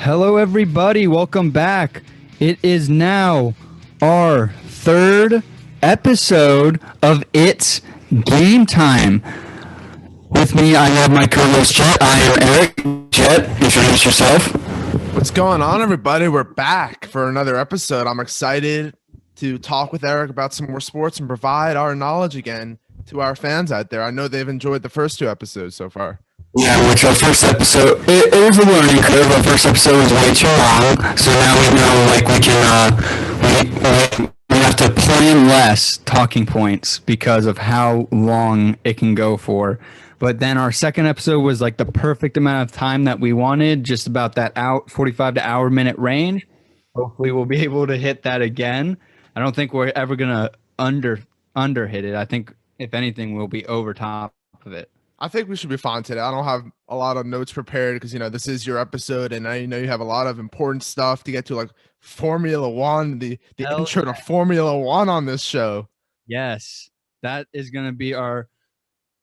Hello, everybody. Welcome back. It is now our third episode of Itz Gametime. With me, I have my co-host Jett. I am Eric. Jett, introduce yourself. What's going on, everybody? We're back for another episode. I'm excited to talk with Eric about some more sports and provide our knowledge again to our fans out there. I know they've enjoyed the first two episodes so far. Yeah, which our first episode, it was a learning curve. Our first episode was way too long, so now we know, like, we have to plan less talking points because of how long it can go for. But then our second episode was like the perfect amount of time that we wanted, just about that 45 to hour minute range. Hopefully we'll be able to hit that again. I don't think we're ever going to under hit it. I think if anything, we'll be over top of it. I think we should be fine today. I don't have a lot of notes prepared because, this is your episode, and I know you have a lot of important stuff to get to, like Formula One, the intro to Formula One on this show. Yes, that is going to be our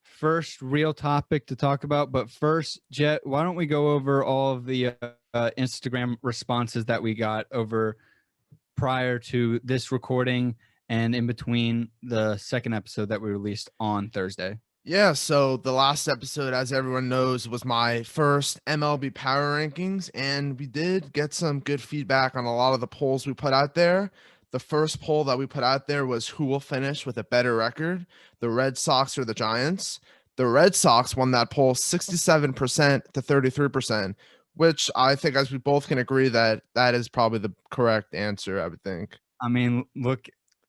first real topic to talk about. But first, Jett, why don't we go over all of the Instagram responses that we got over prior to this recording and in between the second episode that we released on Thursday? Yeah, so the last episode, as everyone knows, was my first MLB power rankings, and we did get some good feedback on a lot of the polls we put out there. The first poll that we put out there was who will finish with a better record, the Red Sox or the Giants. The Red Sox won that poll 67% to 33%, which I think, as we both can agree, that is probably the correct answer, I would think. I mean, look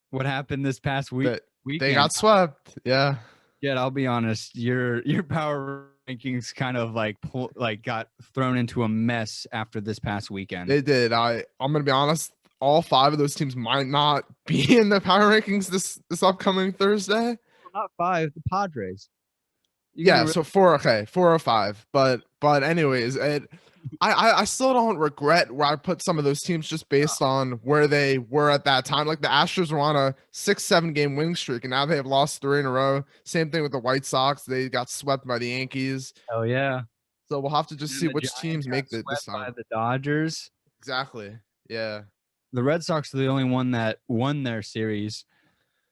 what happened this past week. They got swept, yeah. Yeah, I'll be honest. Your power rankings kind of got thrown into a mess after this past weekend. They did. I'm gonna be honest. All five of those teams might not be in the power rankings this upcoming Thursday. Not five. The Padres. So 4 or 5. But anyways, I still don't regret where I put some of those teams just based on where they were at that time. Like the Astros were on a 6-7 game winning streak, and now they have lost 3 in a row. Same thing with the White Sox. They got swept by the Yankees. Oh yeah. So we'll have to just see which teams make this time. By the Dodgers. Exactly. Yeah. The Red Sox are the only one that won their series.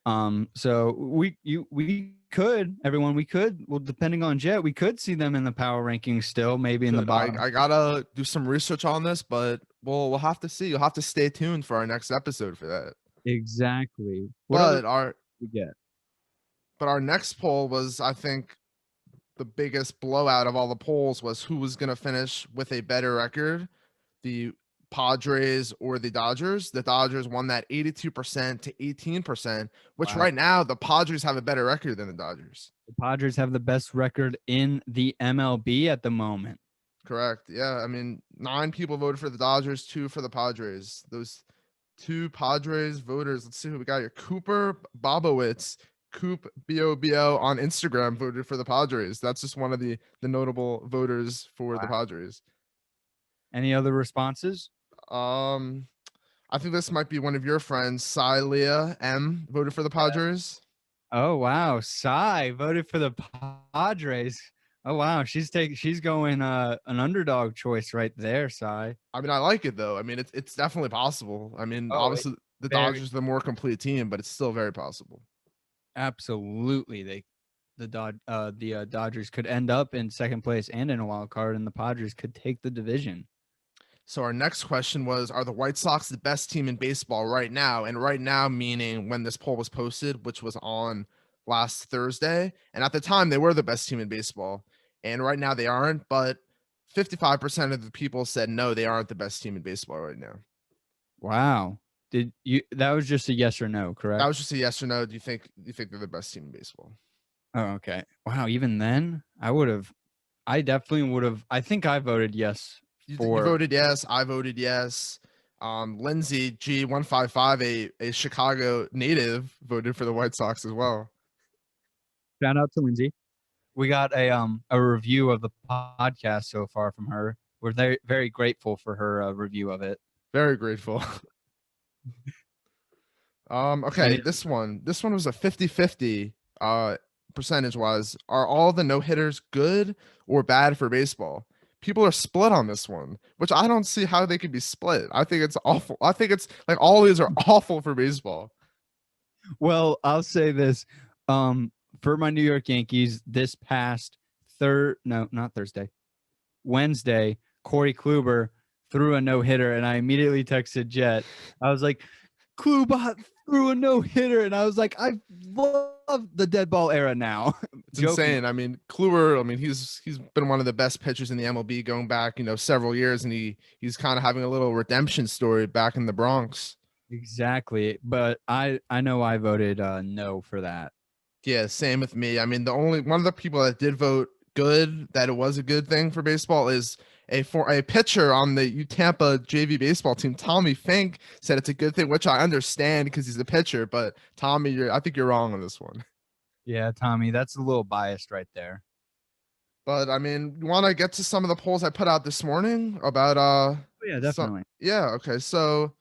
So we could, well, depending on Jett, we could see them in the power rankings still, maybe in the bottom. I gotta do some research on this, but we'll have to see. You'll have to stay tuned for our next episode for that. Exactly. But our next poll was, I think, the biggest blowout of all the polls was who was gonna finish with a better record, the Padres or the Dodgers. The Dodgers won that 82% to 18%, which right now the Padres have a better record than the Dodgers. The Padres have the best record in the MLB at the moment. Correct. Yeah. I mean, 9 people voted for the Dodgers, 2 for the Padres. Those 2 Padres voters, let's see who we got here. Cooper Bobowitz, Coop Bobo on Instagram, voted for the Padres. That's just one of the notable voters for the Padres. Any other responses? I think this might be one of your friends, Cy Leah M, voted for the Padres. Oh wow, Cy voted for the Padres. Oh wow, she's going an underdog choice right there, Cy. I mean, I like it though. I mean, it's definitely possible. I mean, obviously the Dodgers are the more complete team, but it's still very possible. Absolutely, the Dodgers could end up in second place and in a wild card, and the Padres could take the division. So our next question was, are the White Sox the best team in baseball right now? And right now, meaning when this poll was posted, which was on last Thursday. And at the time, they were the best team in baseball. And right now they aren't, but 55% of the people said no, they aren't the best team in baseball right now. Wow. That was just a yes or no, correct? That was just a yes or no. Do you think they're the best team in baseball? Oh, okay. Wow. Even then, I definitely would have. I think I voted yes. You voted yes. I voted yes. Lindsay G155, a Chicago native, voted for the White Sox as well. Shout out to Lindsay. We got a review of the podcast so far from her. We're very, very grateful for her review of it. Very grateful. Okay, this one was a 50-50 percentage wise. Are all the no-hitters good or bad for baseball? people are split on this one, which I don't see how they could be split. I think it's awful. I think it's like all these are awful for baseball. Well, I'll say this. For my New York Yankees, this past not Thursday, Wednesday, Corey Kluber threw a no-hitter, and I immediately texted Jett. I was like, Kluber threw a no-hitter, and I was like, I love the dead ball era now. It's insane. I mean, Kluber, I mean, he's been one of the best pitchers in the MLB going back, several years, and he's kind of having a little redemption story back in the Bronx. Exactly. But I know I voted no for that. Yeah, same with me. I mean, the only one of the people that did vote good, that it was a good thing for baseball, is a pitcher on the Tampa JV baseball team. Tommy Fink said it's a good thing, which I understand because he's a pitcher. But Tommy, I think you're wrong on this one. Yeah, Tommy, that's a little biased right there. But I mean, you want to get to some of the polls I put out this morning about yeah, definitely. Okay. So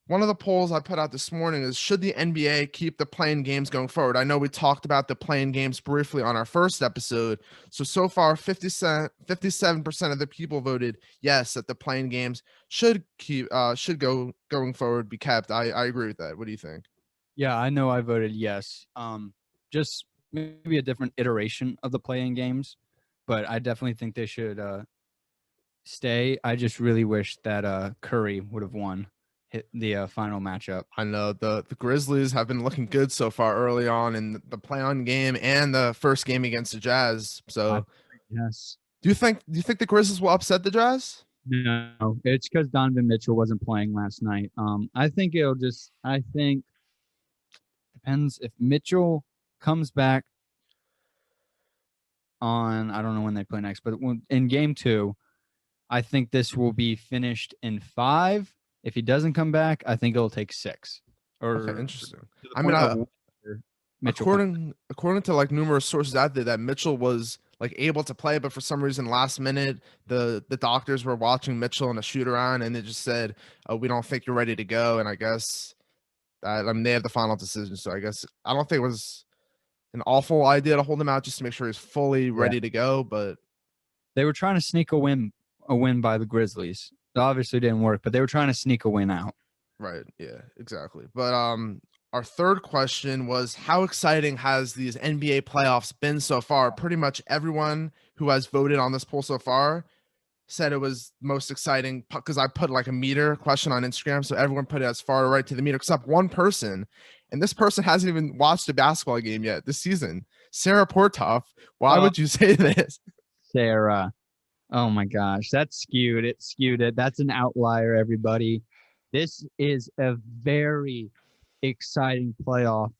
one of the polls I put out this morning is, should the NBA keep the playing games going forward? I know we talked about the playing games briefly on our first episode. So far, 57% of the people voted yes, that the playing games should going forward, be kept. I agree with that. What do you think? Yeah, I know I voted yes. Just maybe a different iteration of the playing games, but I definitely think they should stay. I just really wish that Curry would have won the final matchup. I know the Grizzlies have been looking good so far early on in the play-on game and the first game against the Jazz. So yes. Do you think the Grizzlies will upset the Jazz? No, it's because Donovan Mitchell wasn't playing last night. I think depends if Mitchell comes back on, I don't know when they play next, but in game 2, I think this will be finished in 5. If he doesn't come back, I think it'll take 6. Okay, interesting. I mean, according to like numerous sources out there, that Mitchell was like able to play, but for some reason last minute the doctors were watching Mitchell in a shoot around, and they just said, "Oh, we don't think you're ready to go." And I guess they have the final decision. So I guess I don't think it was an awful idea to hold him out just to make sure he's fully ready to go. But they were trying to sneak a win by the Grizzlies. It obviously didn't work, but they were trying to sneak a win out. Right. Yeah, exactly. But our third question was, how exciting has these NBA playoffs been so far? Pretty much everyone who has voted on this poll so far said it was most exciting, because I put like a meter question on Instagram. So everyone put it as far right to the meter, except one person. And this person hasn't even watched a basketball game yet this season. Sarah Portoff. Why would you say this? Sarah. Oh my gosh, that's skewed. It skewed it. That's an outlier, everybody. This is a very exciting playoff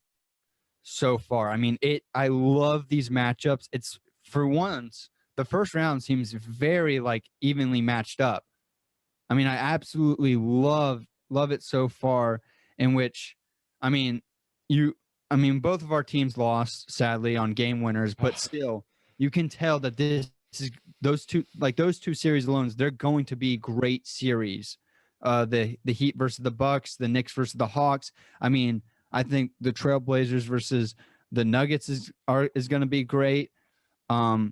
so far. I mean, I love these matchups. It's, for once, the first round seems very like evenly matched up. I mean, I absolutely love it so far, in which, I mean, both of our teams lost, sadly, on game winners, but still, you can tell that this is those two series alone, they're going to be great series. The Heat versus the Bucks, the Knicks versus the Hawks. I mean, I think the Trailblazers versus the Nuggets is going to be great. The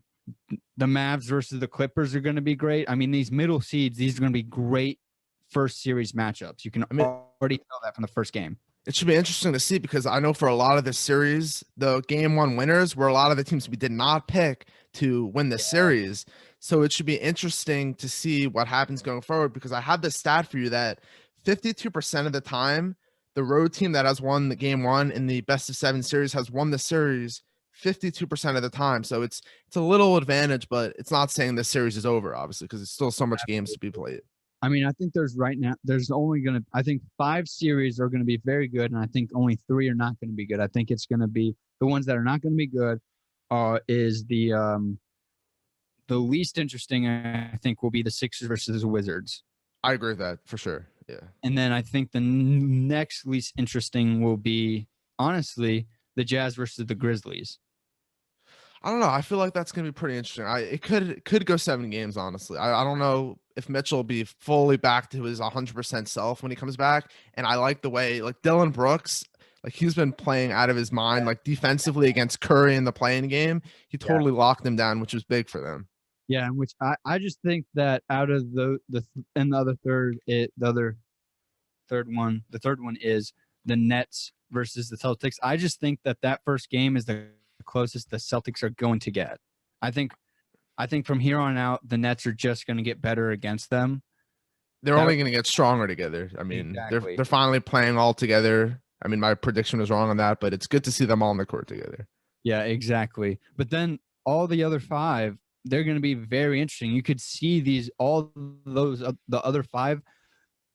Mavs versus the Clippers are going to be great. I mean, these middle seeds, these are going to be great first series matchups. You can already tell that from the first game. It should be interesting to see, because I know for a lot of this series, the game 1 winners were a lot of the teams we did not pick to win the series. So it should be interesting to see what happens going forward, because I have this stat for you that 52% of the time, the road team that has won the game 1 in the best of 7 series has won the series 52% of the time. So it's a little advantage, but it's not saying the series is over, obviously, because it's still so much games to be played. I mean, I think there's only going to, I think 5 series are going to be very good, and I think only 3 are not going to be good. I think it's going to be the ones that are not going to be good is the least interesting, I think, will be the Sixers versus the Wizards. I agree with that for sure. Yeah. And then I think the next least interesting will be, honestly, the Jazz versus the Grizzlies. I don't know. I feel like that's going to be pretty interesting. It could go 7 games, honestly. I don't know if Mitchell will be fully back to his 100% self when he comes back. And I like the way, like, Dylan Brooks, like, he's been playing out of his mind, like, defensively against Curry in the playing game. He totally locked him down, which was big for them. Yeah, in which I just think that out of and the other third one is the Nets versus the Celtics. I just think that first game is the closest the Celtics are going to get. I think from here on out the Nets are just going to get better against them. They're only going to get stronger together. I mean, exactly. they're finally playing all together. I mean, my prediction was wrong on that, but it's good to see them all on the court together. Yeah, exactly. But then all the other five, they're going to be very interesting. You could see the other five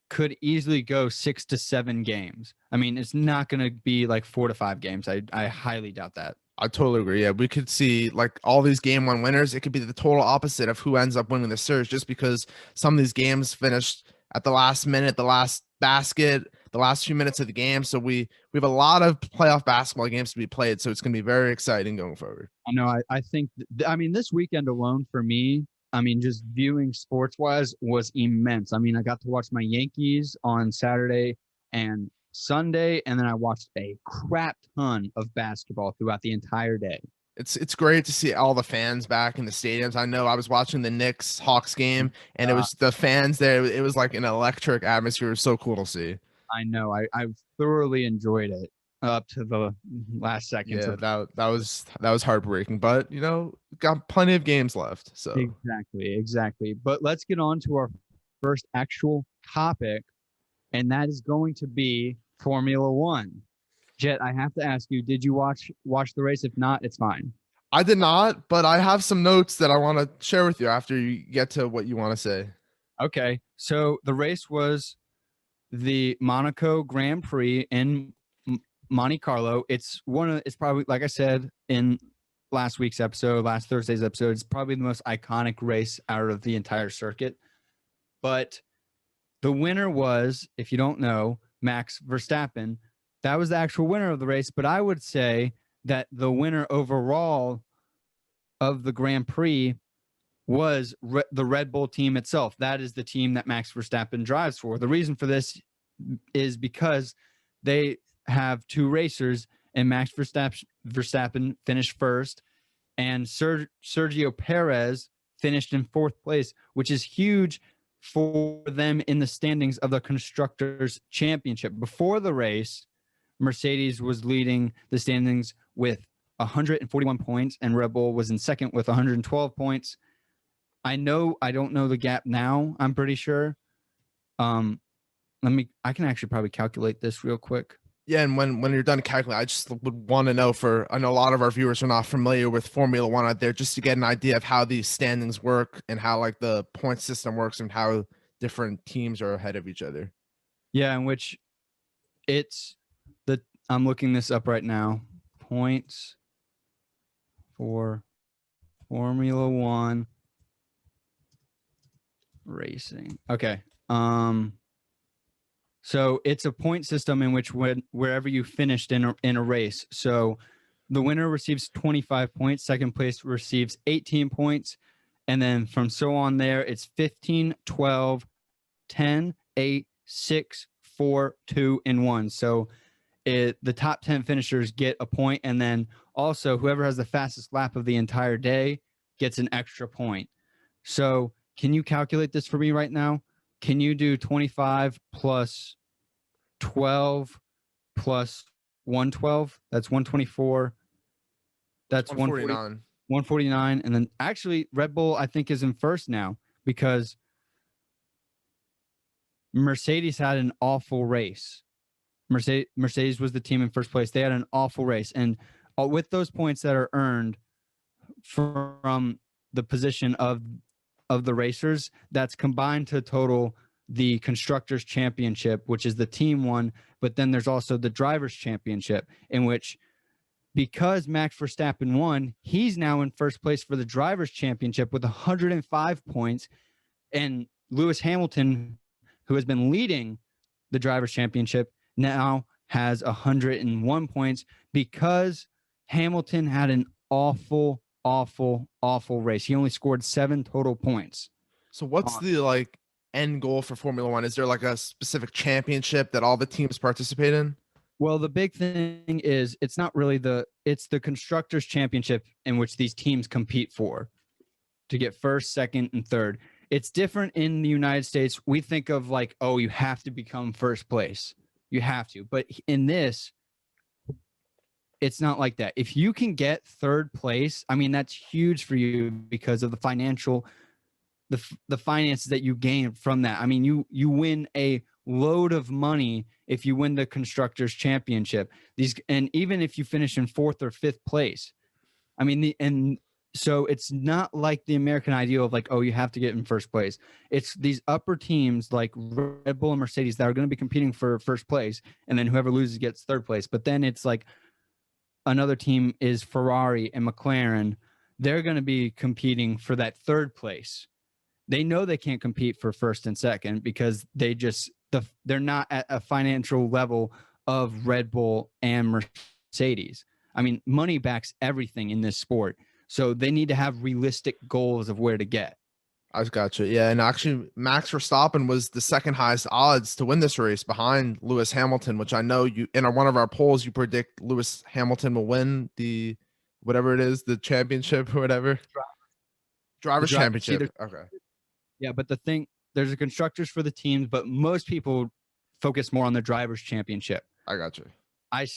could easily go 6 to 7 games. I mean, it's not going to be like 4 to 5 games. I highly doubt that. I totally agree. Yeah, we could see like all these game one winners. It could be the total opposite of who ends up winning the series, just because some of these games finished at the last minute, the last basket, the last few minutes of the game. So we have a lot of playoff basketball games to be played. So it's going to be very exciting going forward. I know. I think. I mean, this weekend alone for me, I mean, just viewing sports wise was immense. I mean, I got to watch my Yankees on Saturday and Sunday, and then I watched a crap ton of basketball throughout the entire day. It's great to see all the fans back in the stadiums. I know I was watching the Knicks Hawks game, and it was the fans there. It was like an electric atmosphere. It was so cool to see. I know. I thoroughly enjoyed it up to the last seconds. Yeah, that was heartbreaking, but got plenty of games left. So exactly. But let's get on to our first actual topic, and that is going to be Formula One. Jett, I have to ask you, did you watch the race? If not, it's fine. I did not, but I have some notes that I want to share with you after you get to what you want to say. Okay. So the race was the Monaco Grand Prix in Monte Carlo. It's probably, like I said in last Thursday's episode, it's probably the most iconic race out of the entire circuit. But the winner was, if you don't know, Max Verstappen. That was the actual winner of the race, but I would say that the winner overall of the Grand Prix was the Red Bull team itself. That is the team that Max Verstappen drives for. The reason for this is because they have 2 racers, and Max Verstappen finished first, and Sergio Perez finished in 4th place, which is huge for them in the standings of the Constructors' Championship. Before the race, Mercedes was leading the standings with 141 points, and Red Bull was in second with 112 points. I don't know the gap now. I'm pretty sure. I can actually probably calculate this real quick. Yeah, and when you're done calculating, I just would want to know, I know a lot of our viewers are not familiar with Formula One out there, just to get an idea of how these standings work and how like the point system works and how different teams are ahead of each other. Yeah, in which I'm looking this up right now. Points for Formula One racing. Okay. So it's a point system in which wherever you finished in a race. So the winner receives 25 points, second place receives 18 points, and then from so on there, it's 15, 12, 10, 8, 6, 4, 2, and 1. So the top 10 finishers get a point, and then also whoever has the fastest lap of the entire day gets an extra point. So can you calculate this for me right now? Can you do 25 plus 12 plus 112? That's 124. That's 149. 149. And then actually Red Bull, I think, is in first now because Mercedes had an awful race. Mercedes was the team in first place. They had an awful race. And with those points that are earned from the position of the racers, that's combined to total the Constructors' Championship, which is the team one. But then there's also the Drivers' Championship, in which, because Max Verstappen won, he's now in first place for the Drivers' Championship with 105 points. And Lewis Hamilton, who has been leading the Drivers' Championship, now has 101 points because Hamilton had an awful race. He only scored 7 total points. So what's the end goal for Formula One? Is there like a specific championship that all the teams participate in? Well, the big thing is it's not really it's the Constructors' Championship in which these teams compete for. to get first, second, and third. It's different in the United States. We think of like, oh, you have to become first place. You have to. But in this, it's not like that. If you can get third place, I mean, that's huge for you because of the finances that you gain from that. I mean, you win a load of money if you win the Constructors Championship. And even if you finish in fourth or fifth place, I mean, so it's not like the American ideal of like, oh, you have to get in first place. It's these upper teams like Red Bull and Mercedes that are going to be competing for first place, and then whoever loses gets third place. But then it's like another team is Ferrari and McLaren. They're going to be competing for that third place. They know they can't compete for first and second because they're not at a financial level of Red Bull and Mercedes. I mean, money backs everything in this sport. So they need to have realistic goals of where to get. I got you. Yeah, and actually, Max Verstappen was the second highest odds to win this race behind Lewis Hamilton, which I know you in one of our polls you predict Lewis Hamilton will win the whatever it is, the championship or whatever. Drivers Championship. Okay. Yeah, but there's a constructors for the teams, but most people focus more on the drivers championship. I got you. I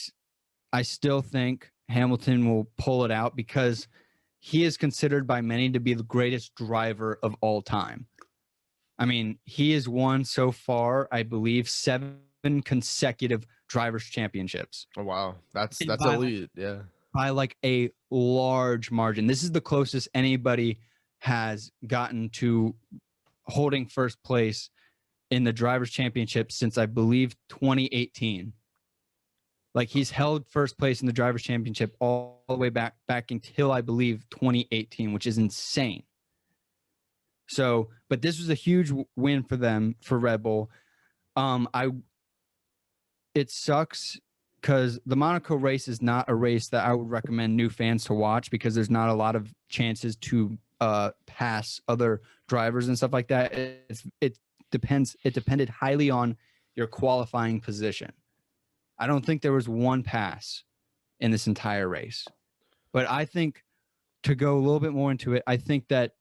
still think Hamilton will pull it out because he is considered by many to be the greatest driver of all time. I mean, he has won so far, I believe, 7 consecutive drivers championships. Oh, wow. That's elite. Yeah. By like a large margin. This is the closest anybody has gotten to holding first place in the drivers championship since I believe 2018. Like he's held first place in the drivers championship all the way back until I believe 2018, which is insane. So, but this was a huge win for them, for Red Bull. It sucks because the Monaco race is not a race that I would recommend new fans to watch because there's not a lot of chances to pass other drivers and stuff like that. It depended highly on your qualifying position. I don't think there was one pass in this entire race. But I think, to go a little bit more into it, I think that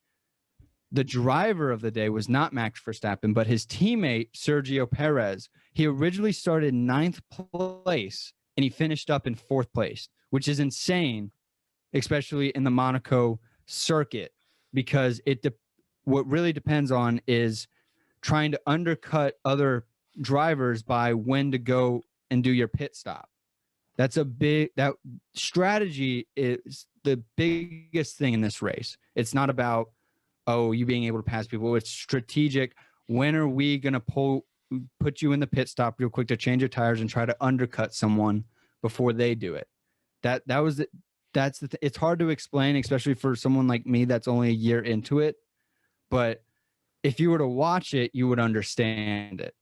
the driver of the day was not Max Verstappen, but his teammate, Sergio Perez. He originally started 9th place, and he finished up in 4th place, which is insane, especially in the Monaco circuit, because what really depends on is trying to undercut other drivers by when to go and do your pit stop. That strategy is the biggest thing in this race. It's not about, oh, you being able to pass people. It's strategic. When are we going to put you in the pit stop real quick to change your tires and try to undercut someone before they do it? It's hard to explain, especially for someone like me that's only a year into it. But if you were to watch it, you would understand it.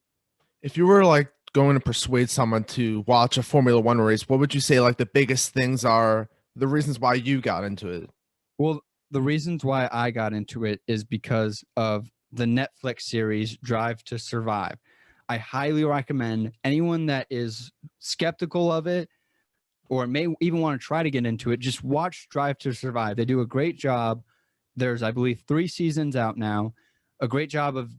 If you were like going to persuade someone to watch a Formula One race, what would you say like the biggest things are, the reasons why you got into it? Well, the reasons why I got into it is because of the Netflix series Drive to Survive. I highly recommend anyone that is skeptical of it or may even want to try to get into it, just watch Drive to Survive. They do a great job. There's, I believe, 3 seasons out now. A great job of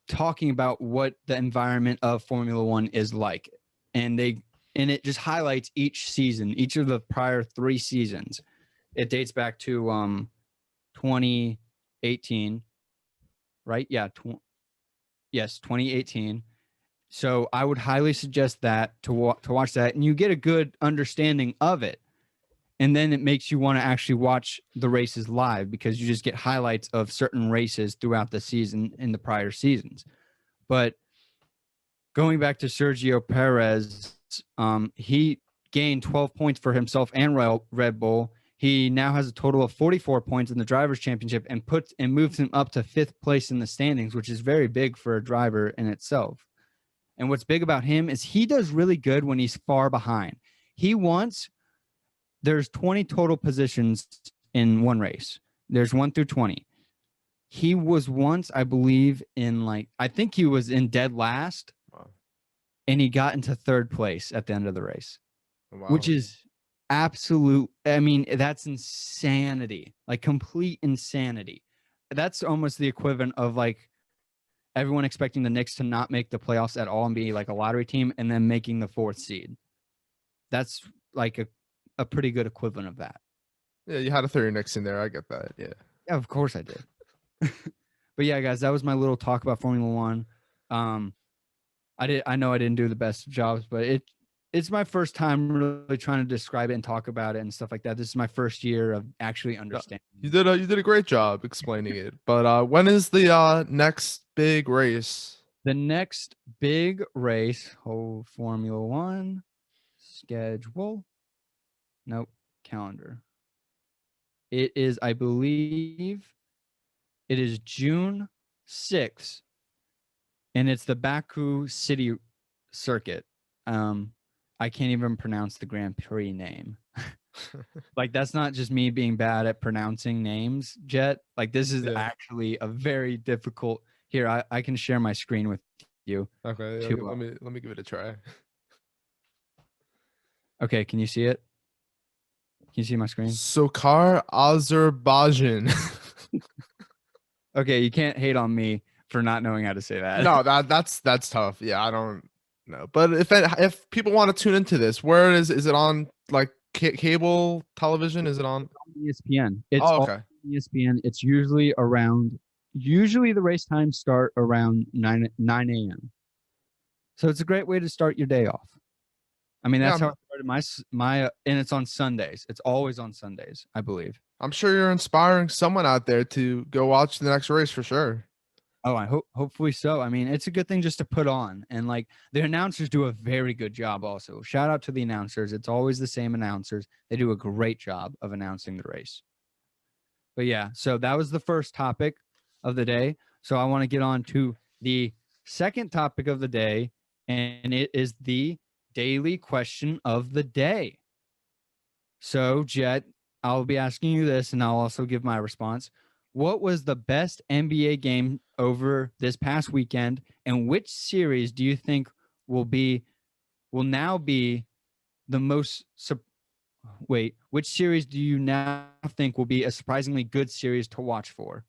talking about what the environment of Formula One is like. And it just highlights each season, each of the prior 3 seasons. It dates back to 2018, right? Yeah. Yes, 2018. So I would highly suggest that to watch that, and you get a good understanding of it. And then it makes you want to actually watch the races live because you just get highlights of certain races throughout the season in the prior seasons. But going back to Sergio Perez, he gained 12 points for himself and Red Bull. He now has a total of 44 points in the Drivers' Championship and moves him up to 5th place in the standings, which is very big for a driver in itself. And what's big about him is he does really good when he's far behind. There's 20 total positions in one race. There's 1 through 20. He was once, I believe, I think he was in dead last. Wow. And he got into 3rd place at the end of the race. Wow. Which is absolute. I mean, that's insanity, like complete insanity. that's almost the equivalent of like everyone expecting the Knicks to not make the playoffs at all and be like a lottery team and then making the 4th seed. That's like a pretty good equivalent of that. Yeah, you had to throw your Knicks in there. I get that. Yeah. Yeah, of course I did. But yeah, guys, that was my little talk about Formula One. I know I didn't do the best jobs, but it's my first time really trying to describe it and talk about it and stuff like that. This is my first year of actually understanding. You did a great job explaining it. But when is the next big race? The next big race, Formula One schedule. Nope, calendar. It is, I believe, it is June 6th, and it's the Baku City Circuit. I can't even pronounce the Grand Prix name. Like, that's not just me being bad at pronouncing names, Jett. Like, this is actually a very difficult. Here, I can share my screen with you. Okay, let me give it a try. Okay, can you see it? Can you see my screen? Sokar, Azerbaijan. Okay, you can't hate on me for not knowing how to say that. No, that's tough. Yeah, I don't know. But if people want to tune into this, where is it on like cable television? Is it on ESPN? It's okay. on ESPN. It's usually the race times start around 9 a.m. So it's a great way to start your day off. I mean, that's how I started my and it's on Sundays. It's always on Sundays, I believe. I'm sure you're inspiring someone out there to go watch the next race for sure. Oh, I hopefully so. I mean, it's a good thing just to put on, and like the announcers do a very good job also. Shout out to the announcers. It's always the same announcers. They do a great job of announcing the race. But yeah, so that was the first topic of the day. So I want to get on to the second topic of the day, and it is the daily question of the day. So, Jett, I'll be asking you this, and I'll also give my response. What was the best NBA game over this past weekend, and which series do you think will now be the most? Which series do you now think will be a surprisingly good series to watch for?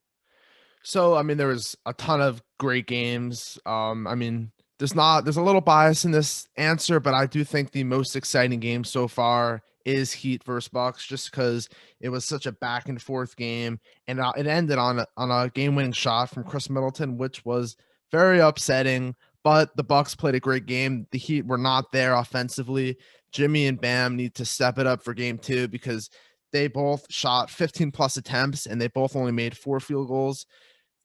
So, I mean, there was a ton of great games. I mean, there's a little bias in this answer, but I do think the most exciting game so far is Heat versus Bucks, just because it was such a back and forth game, and it ended on a game-winning shot from Chris Middleton, which was very upsetting. But the Bucks played a great game. The Heat were not there offensively. Jimmy and Bam need to step it up for game 2 because they both shot 15 plus attempts and they both only made 4 field goals.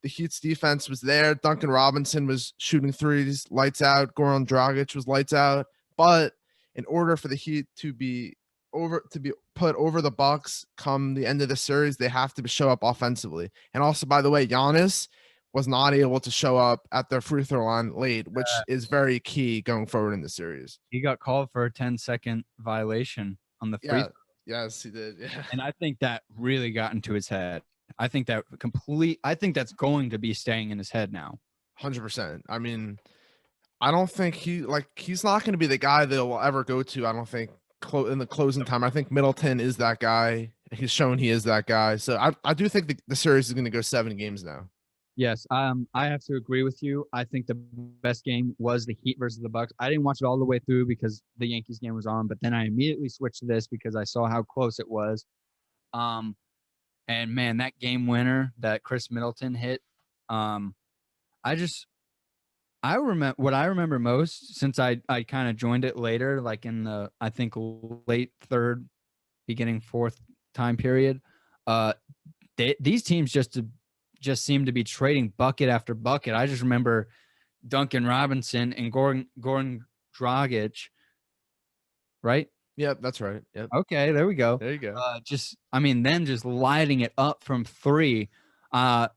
The Heat's defense was there. Duncan Robinson was shooting threes, lights out. Goran Dragic was lights out. But in order for the Heat to be put over the Bucks come the end of the series, they have to show up offensively. And also, by the way, Giannis was not able to show up at their free throw line late, which is very key going forward in the series. He got called for a 10-second violation on the free throw. Yes, he did. Yeah. And I think that really got into his head. I think that's going to be staying in his head now. 100%. I mean, I don't think he's not going to be the guy they'll ever go to. I don't think in the closing time. I think Middleton is that guy. He's shown he is that guy. So I do think the series is going to go 7 games now. Yes, I have to agree with you. I think the best game was the Heat versus the Bucks. I didn't watch it all the way through because the Yankees game was on, but then I immediately switched to this because I saw how close it was. And man, that game winner that Chris Middleton hit, I remember what I remember most since I kind of joined it later, like in the I think late 3rd, beginning 4th time period. These teams just seem to be trading bucket after bucket. I just remember Duncan Robinson and Goran Dragic, right? Yep, that's right. Yep. Okay, there we go. There you go. Just lighting it up from 3. And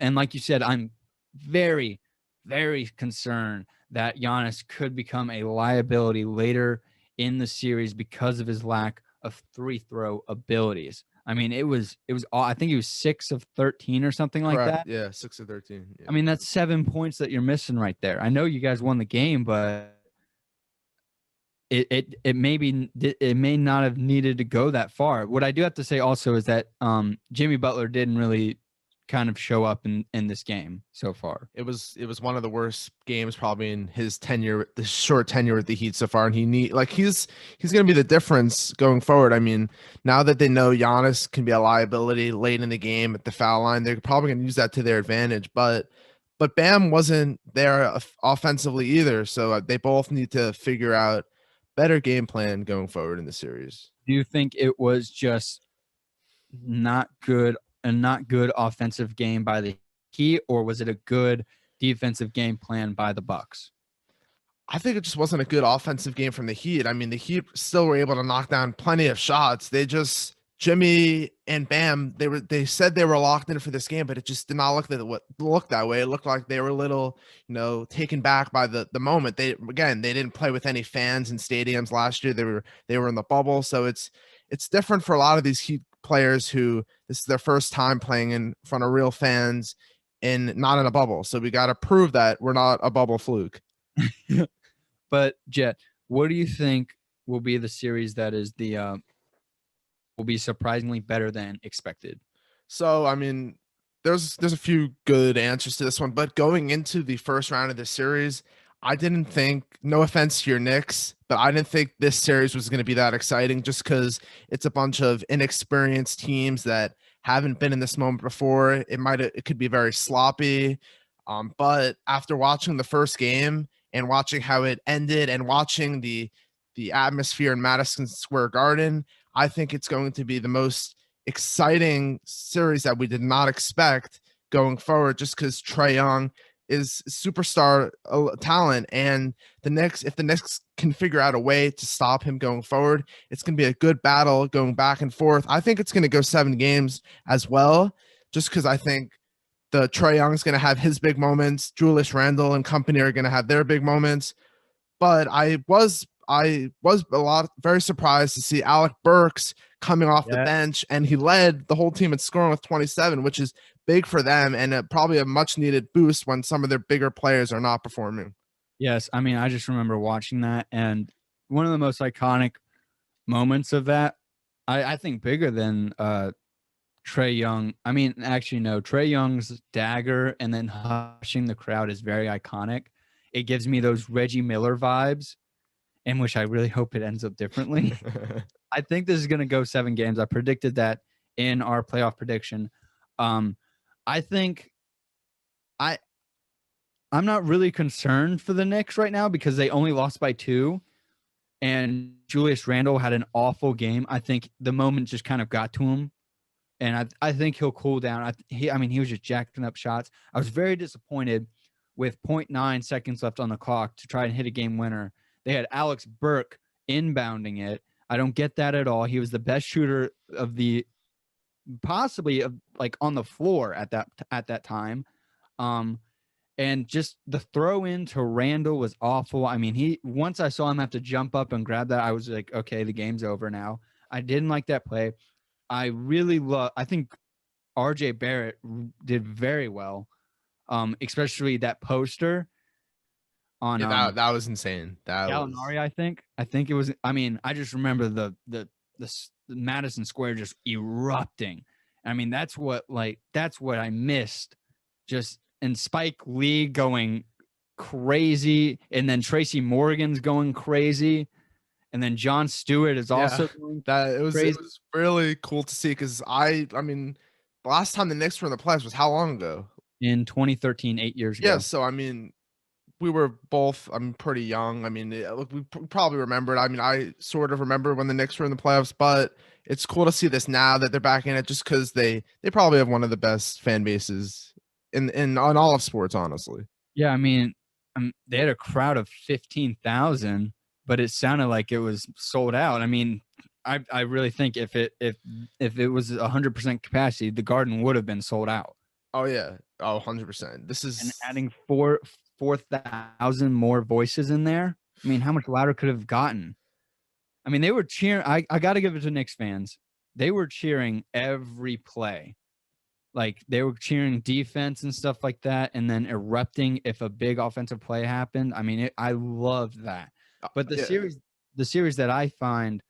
like you said, I'm very, very concerned that Giannis could become a liability later in the series because of his lack of free throw abilities. I mean, it was I think he was 6 of 13 or something like Correct. that. Yeah, 6 of 13. Yeah. I mean, that's 7 points that you're missing right there. I know you guys won the game, but it may not have needed to go that far. What I do have to say also is that Jimmy Butler didn't really kind of show up in this game so far. It was one of the worst games probably in his tenure, the short tenure with the Heat so far. And he's going to be the difference going forward. I mean, now that they know Giannis can be a liability late in the game at the foul line, they're probably going to use that to their advantage. But Bam wasn't there offensively either. So they both need to figure out better game plan going forward in the series. Do you think it was just not good offensive game by the Heat, or was it a good defensive game plan by the Bucks? I think it just wasn't a good offensive game from the Heat. I mean, the Heat still were able to knock down plenty of shots. Jimmy and Bam, they said they were locked in for this game, but it just did not look that way. It looked like they were a little, taken back by the moment. They didn't play with any fans in stadiums last year. They were in the bubble, so it's different for a lot of these Heat players who this is their first time playing in front of real fans and not in a bubble. So we got to prove that we're not a bubble fluke. But Jett, what do you think will be the series that is will be surprisingly better than expected? So, I mean, there's a few good answers to this one, but going into the first round of the series, I didn't think, no offense to your Knicks, but I didn't think this series was going to be that exciting just because it's a bunch of inexperienced teams that haven't been in this moment before. It could be very sloppy. But after watching the first game and watching how it ended and watching the atmosphere in Madison Square Garden, I think it's going to be the most exciting series that we did not expect going forward, just because Trae Young is superstar talent, and if the Knicks can figure out a way to stop him going forward, it's going to be a good battle going back and forth. I think it's going to go 7 games as well, just because I think the Trae Young is going to have his big moments. Julius Randle and company are going to have their big moments. But I was very surprised to see Alec Burks coming off the bench, and he led the whole team in scoring with 27, which is big for them and probably a much needed boost when some of their bigger players are not performing. Yes, I mean, I just remember watching that, and one of the most iconic moments of that, I think bigger than Trae Young. I mean, actually, no, Trae Young's dagger and then hushing the crowd is very iconic. It gives me those Reggie Miller vibes, in which I really hope it ends up differently. I think this is going to go 7 games. I predicted that in our playoff prediction. I think I'm not really concerned for the Knicks right now because they only lost by 2, and Julius Randle had an awful game. I think the moment just kind of got to him, and I think he'll cool down. He was just jacking up shots. I was very disappointed with 0.9 seconds left on the clock to try and hit a game winner. They had Alex Burke inbounding it. I don't get that at all. He was the best shooter of possibly on the floor at that time. And just the throw in to Randall was awful. I mean, once I saw him have to jump up and grab that, I was like, okay, the game's over now. I didn't like that play. I think RJ Barrett did very well. Especially that poster on that was insane. Gallinari, I think it was. I mean, I just remember the Madison Square just erupting. I mean, that's what I missed. Just and Spike Lee going crazy, and then Tracy Morgan's going crazy, and then John Stewart is also going crazy. It was really cool to see because I mean, the last time the Knicks were in the playoffs was how long ago? In 2013, 8 years ago. Yeah, so I mean, we were both, pretty young. I mean, we probably remember it. I mean, I sort of remember when the Knicks were in the playoffs, but it's cool to see this now that they're back in it just because they probably have one of the best fan bases on all of sports, honestly. Yeah, I mean, they had a crowd of 15,000, but it sounded like it was sold out. I mean, I really think if it was 100% capacity, the Garden would have been sold out. Oh yeah. Oh, 100%. This is and adding 4,000 more voices in there. I mean, how much louder could have gotten? I mean, they were cheering. I got to give it to Knicks fans. They were cheering every play. Like they were cheering defense and stuff like that, and then erupting if a big offensive play happened. I mean, I loved that. But the series that I find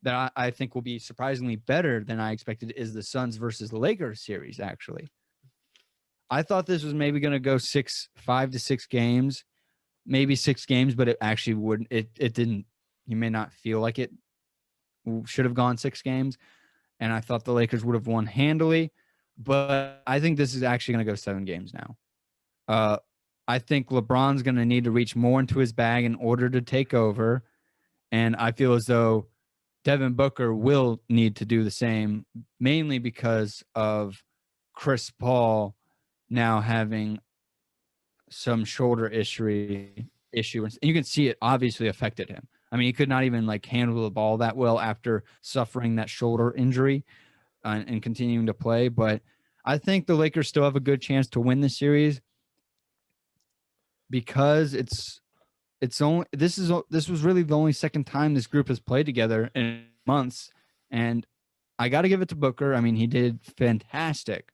that I think will be surprisingly better than I expected is the Suns versus the Lakers series, actually. I thought this was maybe going to go 5 to 6 games, maybe 6 games, but it actually wouldn't. It didn't. You may not feel like it should have gone 6 games, and I thought the Lakers would have won handily, but I think this is actually going to go 7 games now. I think LeBron's going to need to reach more into his bag in order to take over, and I feel as though Devin Booker will need to do the same, mainly because of Chris Paul now having some shoulder issue, and you can see it obviously affected him. I mean, he could not even like handle the ball that well after suffering that shoulder injury and continuing to play. But I think the Lakers still have a good chance to win this series because this was really the only second time this group has played together in months, and I got to give it to Booker. I mean, he did fantastic,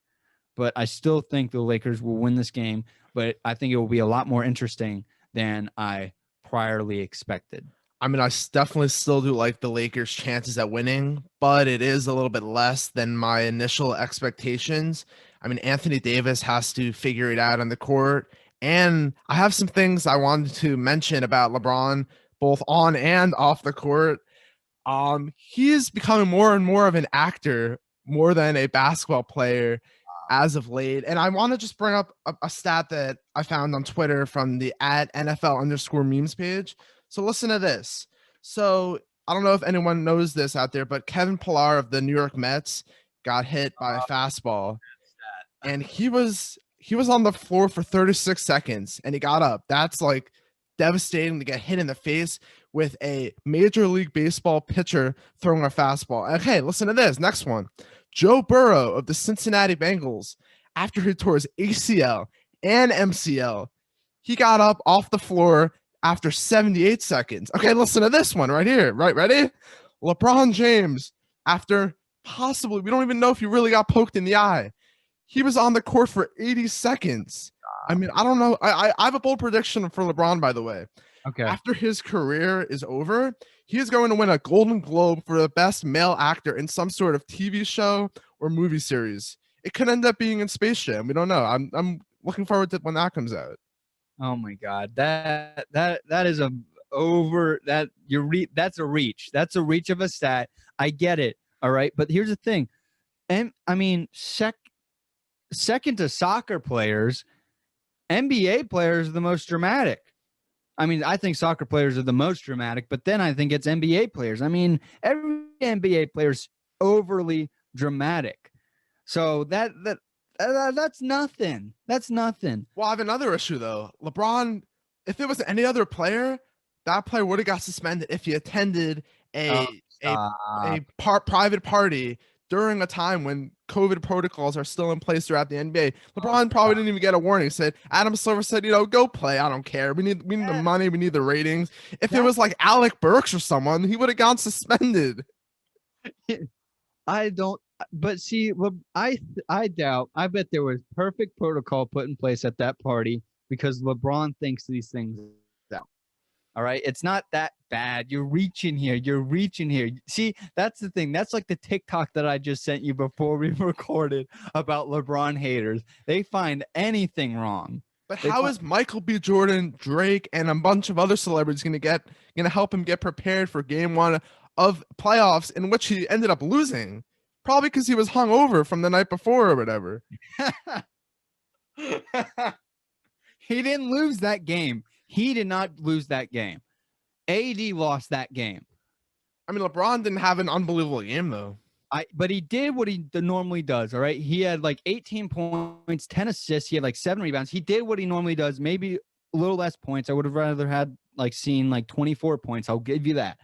but I still think the Lakers will win this game. But I think it will be a lot more interesting than I priorly expected. I mean, definitely still do like the Lakers' chances at winning, but it is a little bit less than my initial expectations. I mean, Anthony Davis has to figure it out on the court. And I have some things I wanted to mention about LeBron, both on and off the court. He's becoming more and more of an actor more than a basketball player as of late. And I want to just bring up a stat that I found on Twitter from the @NFL_memes page. So listen to this. So I don't know if anyone knows this out there, but Kevin Pillar of the New York Mets got hit by a fastball, and he was on the floor for 36 seconds and he got up. That's like devastating to get hit in the face with a Major League Baseball pitcher throwing a fastball. Okay, listen to this. Next one. Joe Burrow of the Cincinnati Bengals, after he tore his ACL and MCL, he got up off the floor after 78 seconds. Okay, listen to this one right here. Right, ready? LeBron James, after possibly, we don't even know if he really got poked in the eye, he was on the court for 80 seconds. I mean, I don't know. I have a bold prediction for LeBron, by the way. Okay. After his career is over, he is going to win a Golden Globe for the best male actor in some sort of TV show or movie series. It could end up being in Space Jam. We don't know. I'm looking forward to when that comes out. Oh my God, that is that's a reach. That's a reach of a stat. I get it. All right, but here's the thing, and I mean, second to soccer players, NBA players are the most dramatic. I mean, I think soccer players are the most dramatic, but then I think it's NBA players. I mean, every NBA player's overly dramatic. So that's nothing. That's nothing. Well, I have another issue though. LeBron, if it was any other player, that player would have got suspended if he attended a private party during a time when COVID protocols are still in place throughout the NBA. LeBron probably didn't even get a warning. Said Adam Silver said, go play. I don't care. We need the money. We need the ratings. If it was like Alec Burks or someone, he would have gone suspended. I don't. But see, I doubt. I bet there was perfect protocol put in place at that party because LeBron thinks these things out. All right, it's not that bad. You're reaching here. See, that's the thing. That's like the TikTok that I just sent you before we recorded about LeBron haters. They find anything wrong. But how is Michael B. Jordan, Drake, and a bunch of other celebrities gonna help him get prepared for Game 1 of playoffs in which he ended up losing? Probably because he was hungover from the night before or whatever. He didn't lose that game. He did not lose that game. AD lost that game. I mean, LeBron didn't have an unbelievable game, though. But he did what he normally does, all right? He had like 18 points, 10 assists. He had like 7 rebounds. He did what he normally does, maybe a little less points. I would have rather had seen 24 points. I'll give you that.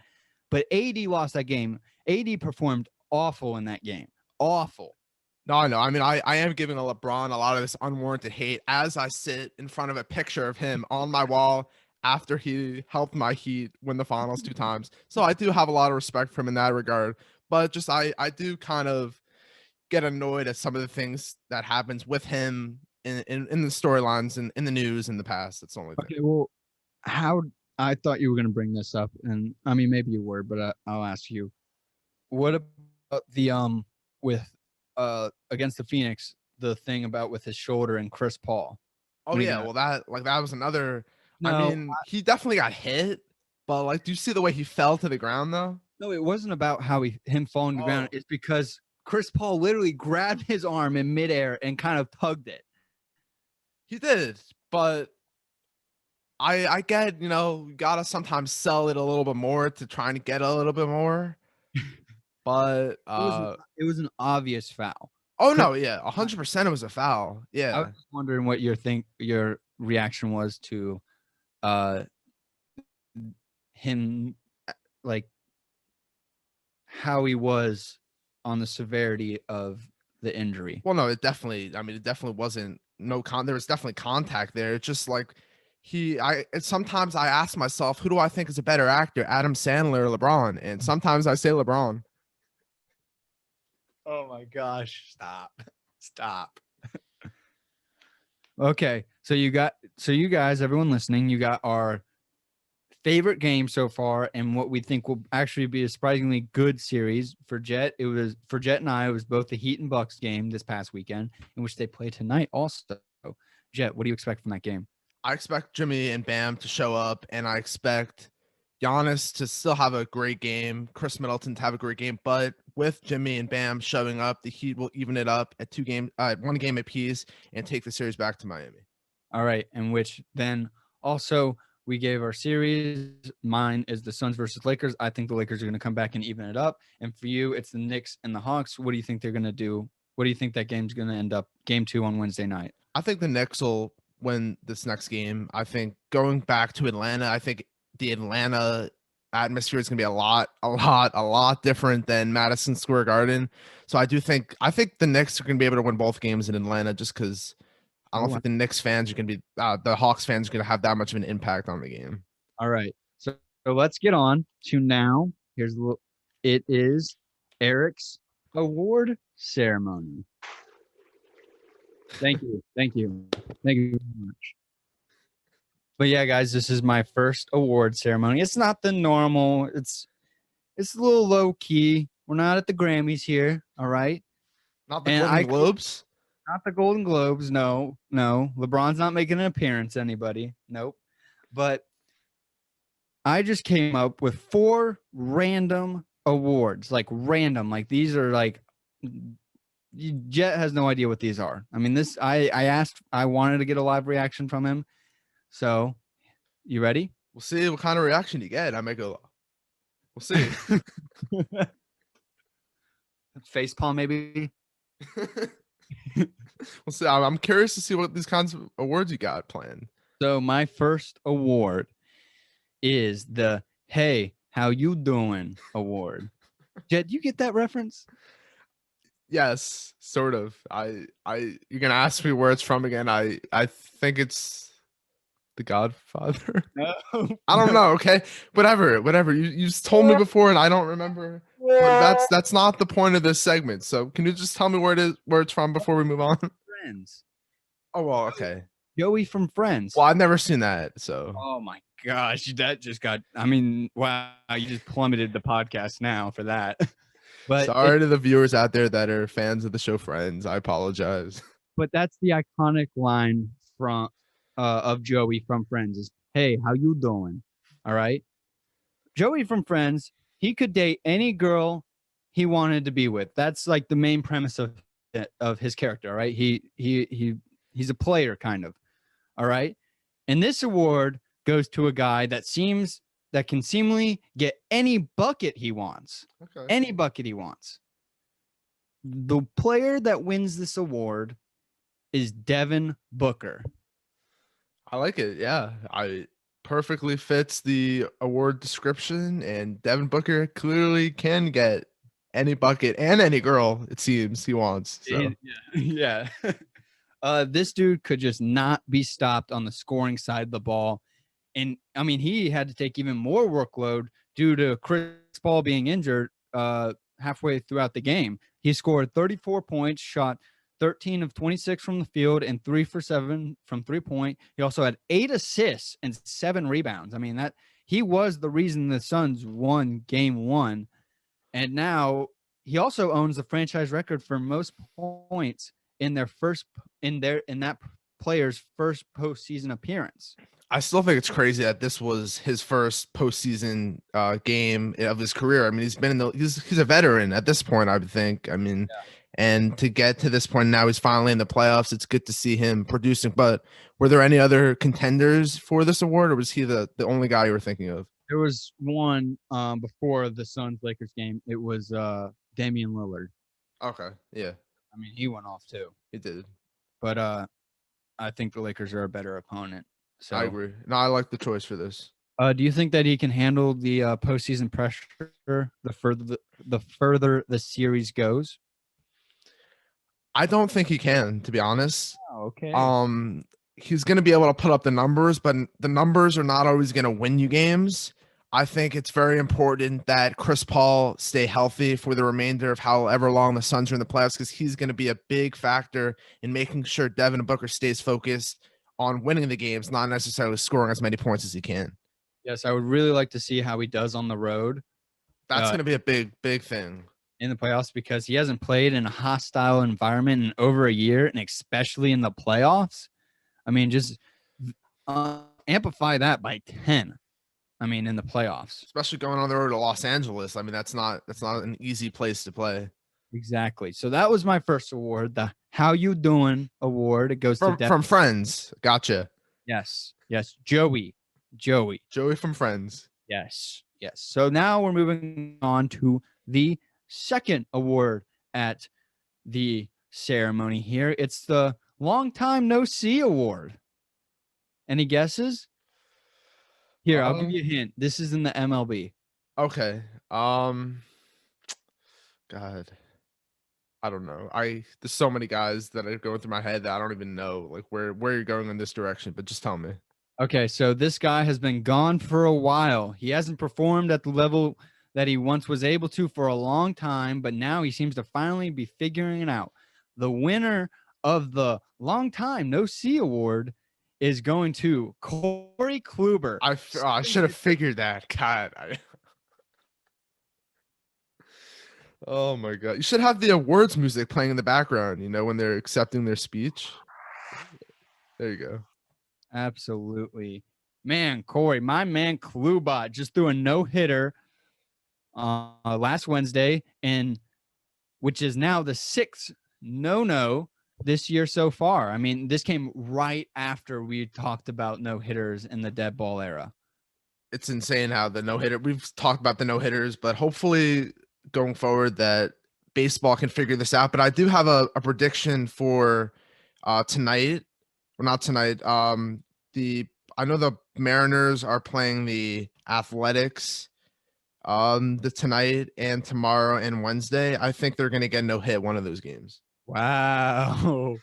But AD lost that game. AD performed awful in that game. Awful. No, I know. I mean, I am giving LeBron a lot of this unwarranted hate as I sit in front of a picture of him on my wall after he helped my Heat win the finals 2 times. So I do have a lot of respect for him in that regard. But just I do kind of get annoyed at some of the things that happens with him in the storylines and in the news in the past. That's the only thing. Okay, well, I thought you were going to bring this up, and I mean maybe you were, but I'll ask you. What about the with against the Phoenix, the thing about with his shoulder and Chris Paul. Oh yeah, well that was another. I No, mean, he definitely got hit, but like, do you see the way he fell to the ground though? no, it wasn't about how him falling to the ground. Oh. It's because Chris Paul literally grabbed his arm in midair and kind of tugged it. He did, but I get, you gotta sometimes sell it a little bit more to trying to get a little bit more. But It was an obvious foul. oh no, yeah, 100% it was a foul. I Yeah. was just wondering what your reaction was to him, like how he was on the severity of the injury. Well, no, it definitely wasn't there was definitely contact there. It's just like sometimes I ask myself, who do I think is a better actor, Adam Sandler or LeBron? And sometimes I say LeBron. Oh my gosh. Stop. Okay. So you guys, everyone listening, you got our favorite game so far and what we think will actually be a surprisingly good series for Jett. For Jett and I, it was both the Heat and Bucks game this past weekend, in which they play tonight also. Jett, what do you expect from that game? I expect Jimmy and Bam to show up, and I expect Giannis to still have a great game, Chris Middleton to have a great game, but with Jimmy and Bam showing up, the Heat will even it up at 1 game apiece and take the series back to Miami. All right, and which then also we gave our series. Mine is the Suns versus Lakers. I think the Lakers are going to come back and even it up. And for you, it's the Knicks and the Hawks. What do you think they're going to do? What do you think that game's going to end up? Game 2 on Wednesday night. I think the Knicks will win this next game. I think going back to Atlanta, I think the Atlanta atmosphere is going to be a lot different than Madison Square Garden. So I think the Knicks are going to be able to win both games in Atlanta just because I don't think the Knicks fans are going to be the Hawks fans are going to have that much of an impact on the game. All right. So let's get on to now. It is Eric's award ceremony. Thank you very much. But yeah, guys, this is my first award ceremony. It's not the normal. It's a little low key. We're not at the Grammys here. All right. Not the Golden Globes. Not the Golden Globes. No. LeBron's not making an appearance. Anybody? Nope. But I just came up with 4 random awards, like random. Like these are like. Jett has no idea what these are. I mean, I wanted to get a live reaction from him. So, you ready? We'll see what kind of reaction you get. I may go. We'll see. Facepalm, maybe. We'll see. I'm curious to see what these kinds of awards you got planned. So, my first award is the "Hey, how you doing?" award. Jett, you get that reference? Yes, sort of. You're gonna ask me where it's from again. I think it's The Godfather. No, I don't know. Okay, whatever. You just told me before, and I don't remember. But that's not the point of this segment. So can you just tell me where it's from before we move on? Friends. Oh well, okay. Joey from Friends. Well, I've never seen that. So. Oh my gosh, that just got. I mean, wow, you just plummeted the podcast now for that. But sorry to the viewers out there that are fans of the show Friends. I apologize. But that's the iconic line from of Joey from Friends is, "Hey, how you doing?" All right. Joey from Friends, he could date any girl he wanted to be with. That's like the main premise of his character, right? He's a player kind of. All right. And this award goes to a guy that can seemingly get any bucket he wants. Okay. Any bucket he wants. The player that wins this award is Devin Booker. I like it. Yeah. I perfectly fits the award description, and Devin Booker clearly can get any bucket and any girl, it seems, he wants. So. Yeah. This dude could just not be stopped on the scoring side of the ball. And I mean, he had to take even more workload due to Chris Paul being injured halfway throughout the game. He scored 34 points, shot 13 of 26 from the field, and 3 for 7 from 3-point. He also had 8 assists and 7 rebounds. I mean, that he was the reason the Suns won game 1. And now he also owns the franchise record for most points in that player's first postseason appearance. I still think it's crazy that this was his first postseason game of his career. I mean, he's a veteran at this point, I would think. I mean, and to get to this point now, he's finally in the playoffs. It's good to see him producing. But were there any other contenders for this award, or was he the only guy you were thinking of? There was one before the Suns Lakers game. It was Damian Lillard. Okay, yeah. I mean, he went off too. He did. But I think the Lakers are a better opponent. So I agree. No, I like the choice for this. Do you think that he can handle the postseason pressure the further the series goes? I don't think he can, to be honest. Oh, okay. He's going to be able to put up the numbers, but the numbers are not always going to win you games. I think it's very important that Chris Paul stay healthy for the remainder of however long the Suns are in the playoffs, because he's going to be a big factor in making sure Devin Booker stays focused on winning the games, not necessarily scoring as many points as he can. Yes, I would really like to see how he does on the road. That's going to be a big thing in the playoffs, because he hasn't played in a hostile environment in over a year, and especially in the playoffs. I mean, just amplify that by 10. I mean, in the playoffs, especially going on the road to Los Angeles. I mean, that's not an easy place to play. Exactly. So that was my first award, the How You Doing award. It goes from Friends. Gotcha. Yes. Joey from Friends. Yes. So now we're moving on to the second award at the ceremony here. It's the Long Time No See award. Any guesses? Here, I'll give you a hint. This is in the MLB. Okay. God, I don't know. There's so many guys that are going through my head that I don't even know like where you're going in this direction, but just tell me. Okay, so this guy has been gone for a while. He hasn't performed at the level that he once was able to for a long time, but now he seems to finally be figuring it out. The winner of the Long Time No See award is going to Corey Kluber. I should have figured that. God. Oh my God. You should have the awards music playing in the background, when they're accepting their speech. There you go. Absolutely. Man, Corey, my man Kluber just threw a no-hitter last Wednesday, which is now the sixth no this year so far. I mean, this came right after we talked about no-hitters in the dead ball era. It's insane how the no-hitter, we've talked about the no-hitters, but hopefully going forward that baseball can figure this out. But I do have a prediction for tonight. Well, not tonight. I know the Mariners are playing the Athletics tonight and tomorrow and Wednesday. I think they're going to get no hit one of those games. Wow.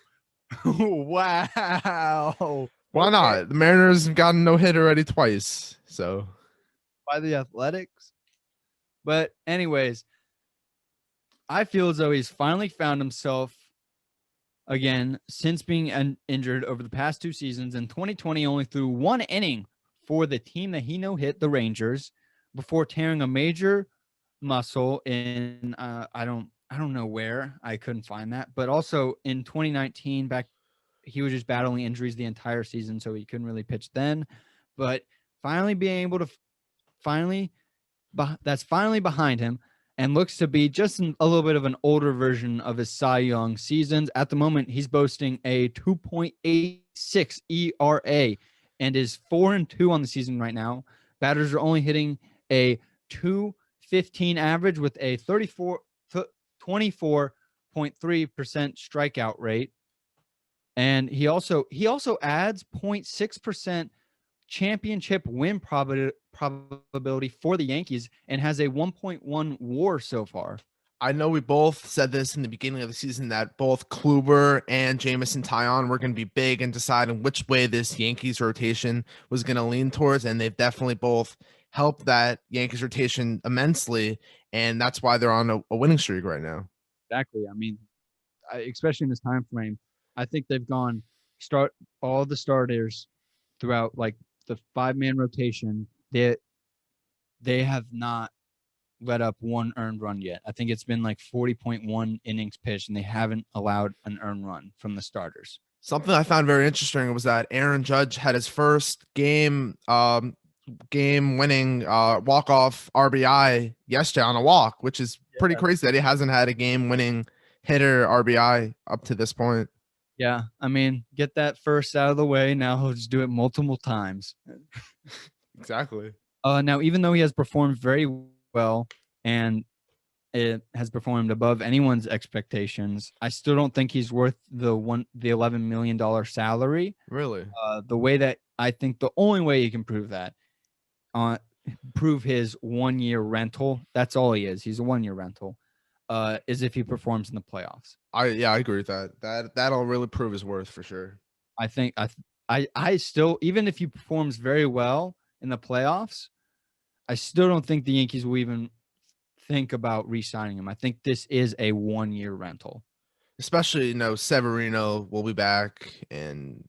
Wow. Why not? The Mariners have gotten no hit already twice. So by the Athletics. But anyways, I feel as though he's finally found himself again since being injured over the past 2 seasons. In 2020, only threw 1 inning for the team that he no-hit, the Rangers, before tearing a major muscle in I don't know where. I couldn't find that. But also in 2019, he was just battling injuries the entire season, so he couldn't really pitch then. But finally being able to that's finally behind him, and looks to be just a little bit of an older version of his Cy Young seasons. At the moment, he's boasting a 2.86 ERA and is 4-2 on the season right now. Batters are only hitting a 2.15 average with a 24.3% strikeout rate. And he also adds 0.6% championship win probability for the Yankees and has a 1.1 WAR so far. I know we both said this in the beginning of the season that both Kluber and Jameson Taillon were going to be big in deciding which way this Yankees rotation was going to lean towards, and they've definitely both helped that Yankees rotation immensely, and that's why they're on a winning streak right now. Exactly. I mean, especially in this time frame, I think they've gone start all the starters throughout like the 5-man rotation. They have not let up one earned run yet. I think it's been like 40.1 innings pitched, and they haven't allowed an earned run from the starters. Something I found very interesting was that Aaron Judge had his first game winning walk off RBI yesterday on a walk, which is pretty crazy that he hasn't had a game winning hitter RBI up to this point. Yeah, I mean, get that first out of the way. Now he'll just do it multiple times. Exactly. Now, even though he has performed very well and it has performed above anyone's expectations, I still don't think he's worth the $11 million salary. Really? The way that I think the only way he can prove that, prove his 1 year rental. That's all he is. He's a 1 year rental. Is if he performs in the playoffs. I agree with that. That'll really prove his worth for sure. I think I still, even if he performs very well in the playoffs, I still don't think the Yankees will even think about re-signing him. I think this is a 1 year rental. Especially, Severino will be back, and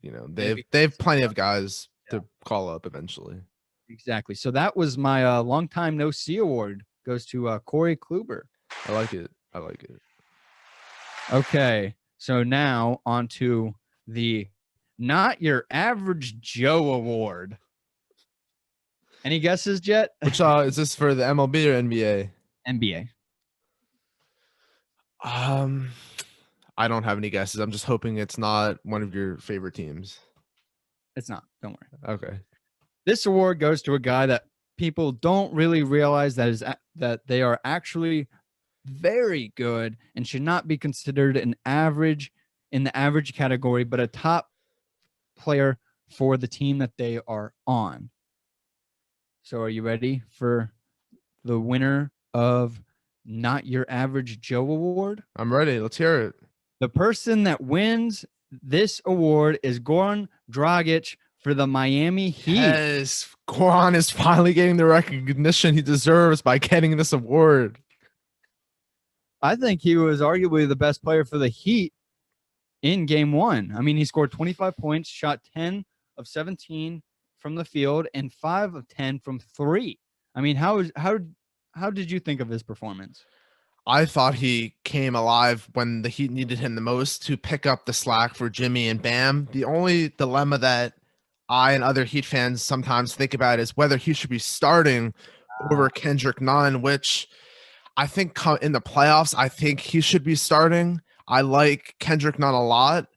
they've plenty of guys to call up eventually. Exactly. So that was my long time no see award. Goes to Corey Kluber. I like it. Okay. So now on to the Not Your Average Joe Award. Any guesses, Jett? Which is this for the MLB or NBA? NBA. I don't have any guesses. I'm just hoping it's not one of your favorite teams. It's not. Don't worry. Okay. This award goes to a guy that people don't really realize that they are actually very good and should not be considered an average in the average category, but a top player for the team that they are on. So are you ready for the winner of Not Your Average Joe Award? I'm ready. Let's hear it. The person that wins this award is Goran Dragic for the Miami Heat. Yes, Goran is finally getting the recognition he deserves by getting this award. I think he was arguably the best player for the Heat in game one. I mean, he scored 25 points, shot 10 of 17 from the field, and 5 of 10 from 3. I mean, how did you think of his performance? I thought he came alive when the Heat needed him the most to pick up the slack for Jimmy and Bam. The only dilemma that I and other Heat fans sometimes think about is whether he should be starting over Kendrick Nunn, which I think in the playoffs, I think he should be starting. I like Kendrick Nunn a lot,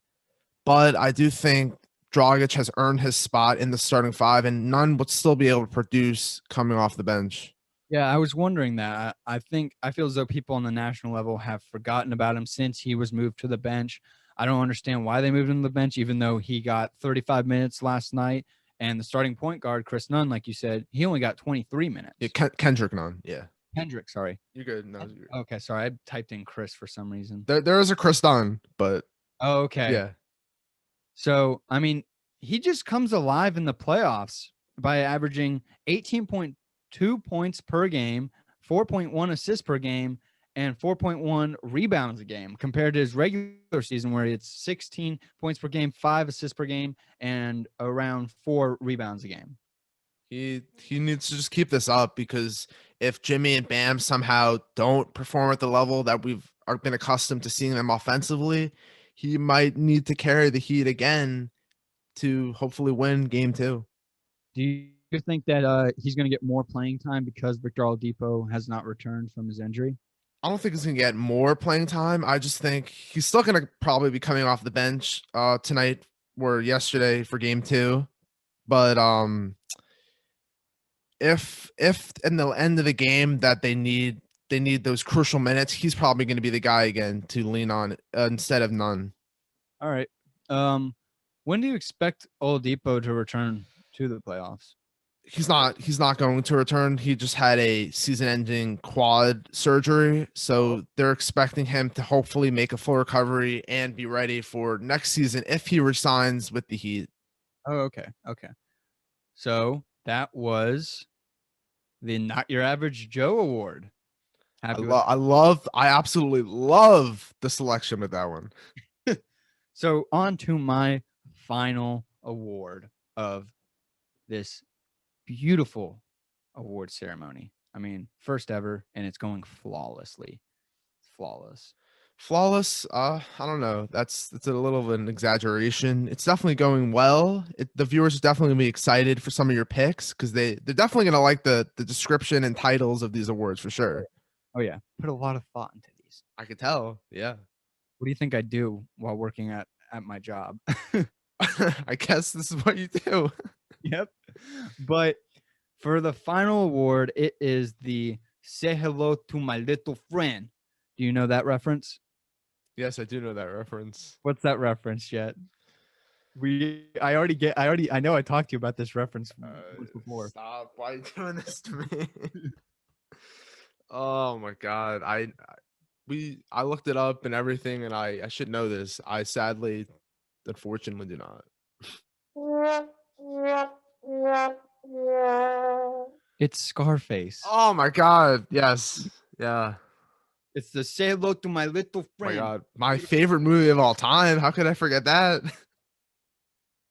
but I do think Dragic has earned his spot in the starting five, and Nunn would still be able to produce coming off the bench. Yeah, I was wondering that. I feel as though people on the national level have forgotten about him since he was moved to the bench. I don't understand why they moved him to the bench, even though he got 35 minutes last night. And the starting point guard, Chris Nunn, like you said, he only got 23 minutes. Yeah, Kendrick Nunn, yeah. Kendrick, sorry. You're good. No, you're good. Okay, sorry. I typed in Chris for some reason. There is a Chris Nunn, but oh, okay. Yeah. So, I mean, he just comes alive in the playoffs by averaging 18.2 points per game, 4.1 assists per game, and 4.1 rebounds a game compared to his regular season where it's 16 points per game, 5 assists per game, and around 4 rebounds a game. He needs to just keep this up, because if Jimmy and Bam somehow don't perform at the level that we've been accustomed to seeing them offensively, he might need to carry the Heat again to hopefully win game 2. Do you think that he's going to get more playing time because Victor Oladipo has not returned from his injury? I don't think he's going to get more playing time. I just think he's still going to probably be coming off the bench tonight or yesterday for game 2. But if in the end of the game that they need those crucial minutes, he's probably going to be the guy again to lean on instead of Nunn. All right. When do you expect Oladipo to return to the playoffs? He's not going to return. He just had a season-ending quad surgery, so they're expecting him to hopefully make a full recovery and be ready for next season if he resigns with the Heat. Oh, okay. So that was the Not Your Average Joe Award. I absolutely love the selection with that one. So on to my final award of this beautiful award ceremony. I mean, first ever, and it's going flawlessly. Flawless. Flawless. I don't know. That's a little of an exaggeration. It's definitely going well. The viewers are definitely gonna be excited for some of your picks because they're definitely gonna like the description and titles of these awards for sure. Oh yeah, put a lot of thought into these. I could tell. Yeah. What do you think I do while working at my job? I guess this is what you do. Yep. But for the final award, it is the Say Hello to My Little Friend. Do you know that reference? Yes, I do know that reference. What's that reference, Jet? I know I talked to you about this reference once before. Stop. Why are you doing this to me? Oh my god. I looked it up and everything, and I should know this. I sadly, unfortunately, do not. It's Scarface. Oh my god. Yes. Yeah. It's the Say Hello to My Little Oh my Friend. god. My favorite movie of all time. How could I forget that?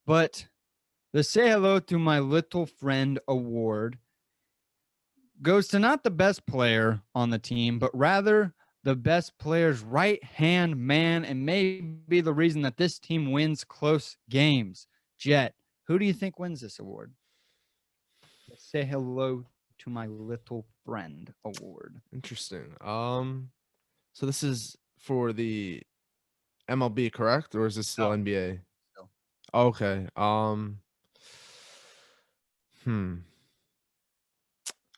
But the Say Hello to My Little Friend award goes to not the best player on the team, but rather the best player's right-hand man, and may be the reason that this team wins close games. Jet, who do you think wins this award? The Say Hello to My Little Friend award. Interesting. So this is for the MLB, correct? Or is this still No. NBA? Still. Okay.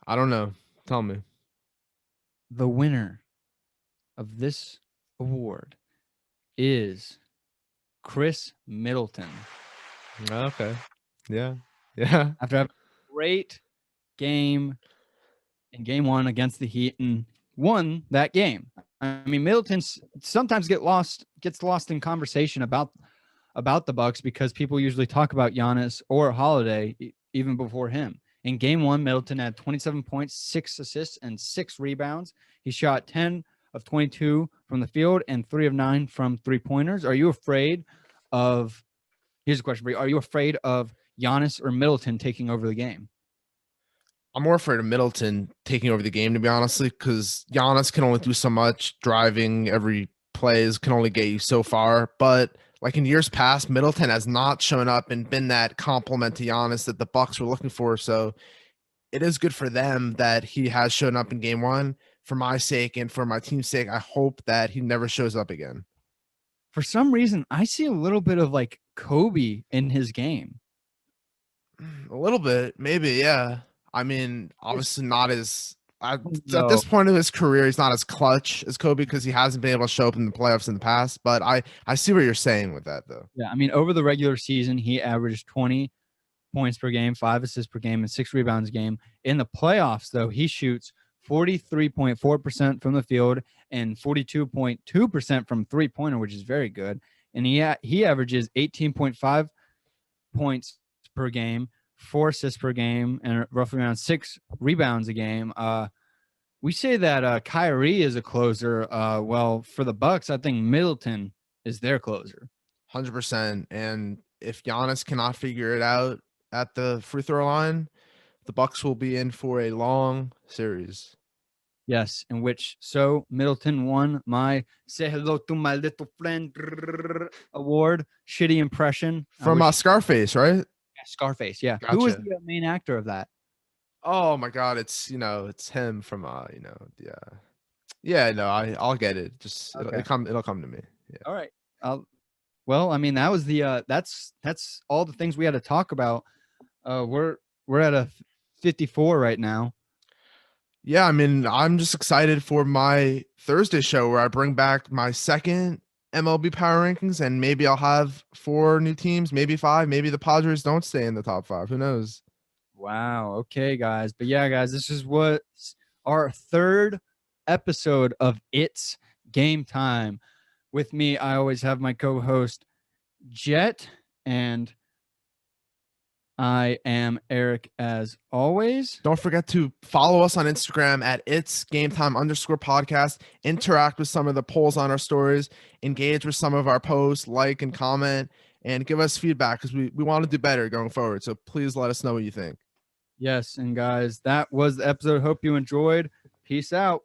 I don't know. Tell me. The winner of this award is Chris Middleton. Okay. Yeah. Yeah. After having a great game in game one against the Heat and won that game. I mean, Middleton sometimes gets lost in conversation about the Bucks because people usually talk about Giannis or Holiday even before him. In game one, Middleton had 27 points, 6 assists, and 6 rebounds. He shot 10 of 22 from the field and 3 of 9 from three-pointers. Here's a question for you. Are you afraid of Giannis or Middleton taking over the game? I'm more afraid of Middleton taking over the game, to be honestly, because Giannis can only do so much. Driving every plays can only get you so far. But like in years past, Middleton has not shown up and been that complement to Giannis that the Bucks were looking for. So it is good for them that he has shown up in game one. For my sake and for my team's sake, I hope that he never shows up again. For some reason, I see a little bit of like Kobe in his game. A little bit, maybe, yeah. I mean, obviously not as at No. this point of his career, he's not as clutch as Kobe because he hasn't been able to show up in the playoffs in the past. But I see what you're saying with that, though. Yeah, I mean, over the regular season, he averaged 20 points per game, 5 assists per game, and 6 rebounds a game. In the playoffs, though, he shoots 43.4% from the field and 42.2% from three-pointer, which is very good. And he averages 18.5 points per game, 4 assists per game, and roughly around 6 rebounds a game. We say that Kyrie is a closer. Well, for the Bucks, I think Middleton is their closer. 100%. And if Giannis cannot figure it out at the free throw line, the Bucks will be in for a long series. Yes, in which Middleton won my Say Hello to My Little Friend award. Shitty impression. From Scarface, right? Scarface, yeah. Gotcha. Who was the main actor of that? Oh my god, it's him from yeah, no, I'll get it. Just Okay. it'll come to me. Yeah. All right. Well, I mean, that was the that's all the things we had to talk about. We're at a 54 right now. Yeah, I mean, I'm just excited for my Thursday show where I bring back my second MLB power rankings, and maybe I'll have 4 new teams, maybe 5, maybe the Padres don't stay in the top 5. Who knows? Wow. Okay, guys. But yeah, guys, this is what's our 3rd episode of Itz Game Time. With me, I always have my co-host Jett, and I am Eric as always. Don't forget to follow us on Instagram at Itz Gametime _podcast. Interact with some of the polls on our stories. Engage with some of our posts. Like and comment. And give us feedback because we want to do better going forward. So please let us know what you think. Yes, and guys, that was the episode. Hope you enjoyed. Peace out.